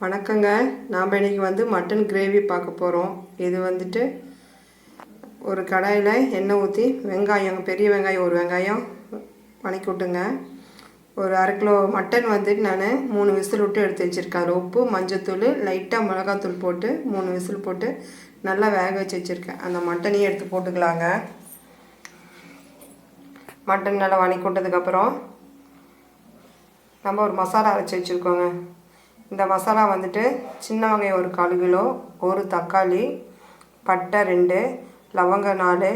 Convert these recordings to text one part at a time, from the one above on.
வணக்கங்க. நாம் இன்றைக்கி மட்டன் கிரேவி பார்க்க போகிறோம். இது ஒரு கடாயில் எண்ணெய் ஊற்றி வெங்காயம், பெரிய வெங்காயம் ஒரு வெங்காயம் வணக்கி விட்டுங்க. ஒரு அரை கிலோ மட்டன் நான் 3 விசில் விட்டு எடுத்து வச்சுருக்கேன். அதில் உப்பு, மஞ்சத்தூள், லைட்டாக மிளகாத்தூள் போட்டு 3 விசில் போட்டு நல்லா வேக வச்சு வச்சுருக்கேன். அந்த மட்டனையும் எடுத்து போட்டுக்கலாங்க. மட்டன் நல்லா வணக்கி விட்டதுக்கப்புறம் நம்ம ஒரு மசாலா அரைச்சி வச்சுருக்கோங்க. இந்த மசாலா சின்ன வெங்காயம் ஒரு 1/4 கிலோ, ஒரு தக்காளி, பட்டை 2, லவங்கம் 4,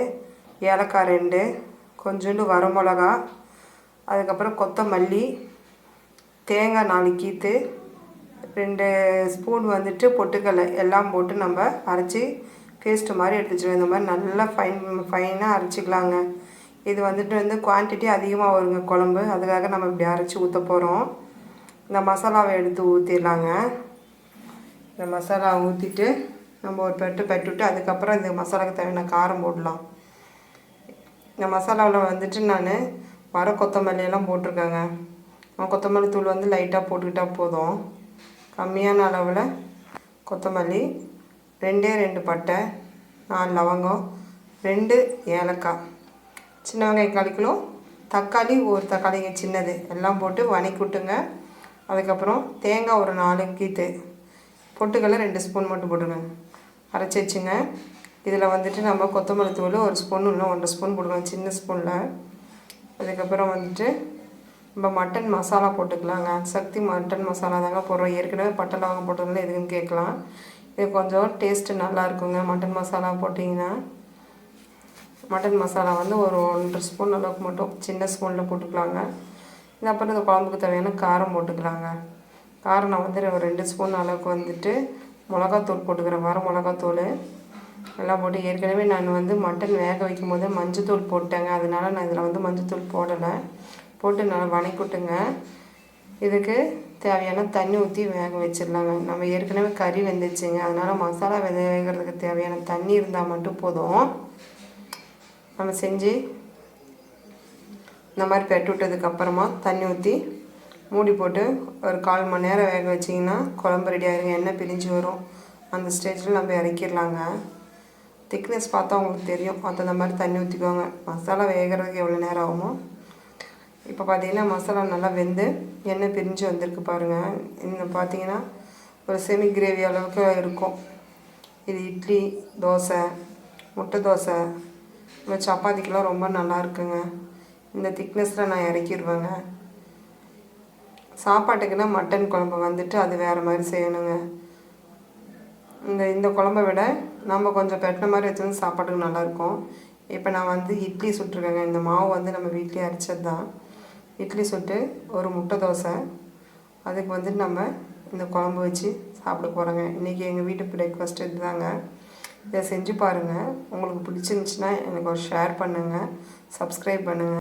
ஏலக்காய் 2, கொஞ்சோண்டு வரமிளகா, அதுக்கப்புறம் கொத்தமல்லி, தேங்காய் 4 கீற்று, 2 ஸ்பூன் பொட்டுக்கடலை எல்லாம் போட்டு நம்ம அரைச்சி பேஸ்ட்டு மாதிரி எடுத்து வச்சுருவோம். இந்த மாதிரி நல்லா ஃபைனாக அரைச்சிக்கலாங்க. இது குவான்டிட்டி அதிகமாக வருங்க குழம்பு, அதுக்காக நம்ம இப்படி அரைச்சி ஊற்ற போகிறோம். இந்த மசாலாவை எடுத்து ஊற்றிடலாங்க. இந்த மசாலா ஊற்றிட்டு நம்ம ஒரு பெட்டு விட்டு அதுக்கப்புறம் இந்த மசாலாவுக்கு தேவையான காரம் போடலாம். இந்த மசாலாவில் நான் வர கொத்தமல்லியெல்லாம் போட்டிருக்கேங்க. கொத்தமல்லி தூள் லைட்டாக போட்டுக்கிட்டால் போதும். கம்மியான அளவில் கொத்தமல்லி, 2 பட்டை, 4 லவங்கம், 2 ஏலக்காய், சின்ன வெங்காயம் 1/4 கிலோ, தக்காளி ஒரு தக்காளிங்க சின்னது எல்லாம் போட்டு வணக்கி விட்டுங்க. அதுக்கப்புறம் தேங்காய் ஒரு 4 கீற்று, பொட்டுக்கடலை 2 ஸ்பூன் மட்டும் போட்டுங்க, அரைச்சி வச்சுங்க. இதில் நம்ம கொத்தமல்லி தூள் 1 ஸ்பூன் இல்லை 1 ஸ்பூன் போட்டுக்கலாம், சின்ன ஸ்பூனில். அதுக்கப்புறம் நம்ம மட்டன் மசாலா போட்டுக்கலாங்க. சக்தி மட்டன் மசாலா தாங்க போடுறோம். ஏற்கனவே பட்டை லவங்கம் போட்டதுனால எதுக்குன்னு கேட்கலாம். இது கொஞ்சம் டேஸ்ட்டு நல்லா இருக்குங்க. மட்டன் மசாலா போட்டிங்கன்னா மட்டன் மசாலா ஒரு 1 ஸ்பூன் அளவுக்கு மட்டும் சின்ன ஸ்பூனில் போட்டுக்கலாங்க. அப்புறம் இந்த குழம்புக்கு தேவையான காரம் போட்டுக்கலாங்க. காரம் நான் ஒரு 2 ஸ்பூன் அளவுக்கு மிளகாத்தூள் போட்டுக்கிறேன். வர மிளகாத்தூள் எல்லாம் போட்டு ஏற்கனவே நான் மட்டன் வேக வைக்கும் போது மஞ்சத்தூள் போட்டேங்க. அதனால் நான் இதில் மஞ்சத்தூள் போடலை. போட்டு நல்லா வணக்கிட்டுங்க. இதுக்கு தேவையான தண்ணி ஊற்றி வேக வச்சிடலாங்க. நம்ம ஏற்கனவே கறி வெந்துச்சுங்க, அதனால் மசாலா வேகிறதுக்கு தேவையான தண்ணி இருந்தால் மட்டும் போதும். நம்ம செஞ்சு இந்த மாதிரி பெட்டு விட்டதுக்கப்புறமா தண்ணி ஊற்றி மூடி போட்டு ஒரு 1/4 மணி நேரம் வேக வச்சிங்கன்னா குழம்பு ரெடி ஆகிருங்க. எண்ணெய் பிரிஞ்சு வரும். அந்த ஸ்டேஜில் நம்ம இறக்கிடலாங்க. திக்னஸ் பார்த்தா உங்களுக்கு தெரியும். அந்த மாதிரி தண்ணி ஊற்றிக்குவாங்க. மசாலா வேகிறதுக்கு எவ்வளோ நேரம் ஆகுமோ. இப்போ பார்த்திங்கன்னா மசாலா நல்லா வெந்து எண்ணெய் பிரிஞ்சு வந்திருக்கு பாருங்கள். இன்னும் பார்த்திங்கன்னா ஒரு செமி கிரேவி அளவுக்கு இருக்கும். இது இட்லி, தோசை, முட்டை தோசை, சப்பாத்திக்கெலாம் ரொம்ப நல்லா இருக்குங்க. இந்த திக்னஸில் நான் இறக்கிடுவேங்க. சாப்பாட்டுக்குன்னா மட்டன் குழம்பு அது வேறு மாதிரி செய்யணுங்க. இந்த குழம்பை விட நம்ம கொஞ்சம் பெட்டின மாதிரி வச்சு சாப்பாட்டுக்கு நல்லாயிருக்கும். இப்போ நான் இட்லி சுட்டுருக்கேங்க. இந்த மாவு நம்ம வீட்டிலே அரைச்சது தான். இட்லி சுட்டு ஒரு முட்டை தோசை, அதுக்கு நம்ம இந்த குழம்பு வச்சு சாப்பிட போகிறோங்க. இன்றைக்கி எங்கள் வீட்டு பிரேக்ஃபாஸ்ட் இது தாங்க. இதை செஞ்சு பாருங்கள். உங்களுக்கு பிடிச்சிருந்துச்சின்னா எனக்கு ஒரு ஷேர் பண்ணுங்கள், சப்ஸ்கிரைப் பண்ணுங்கள்.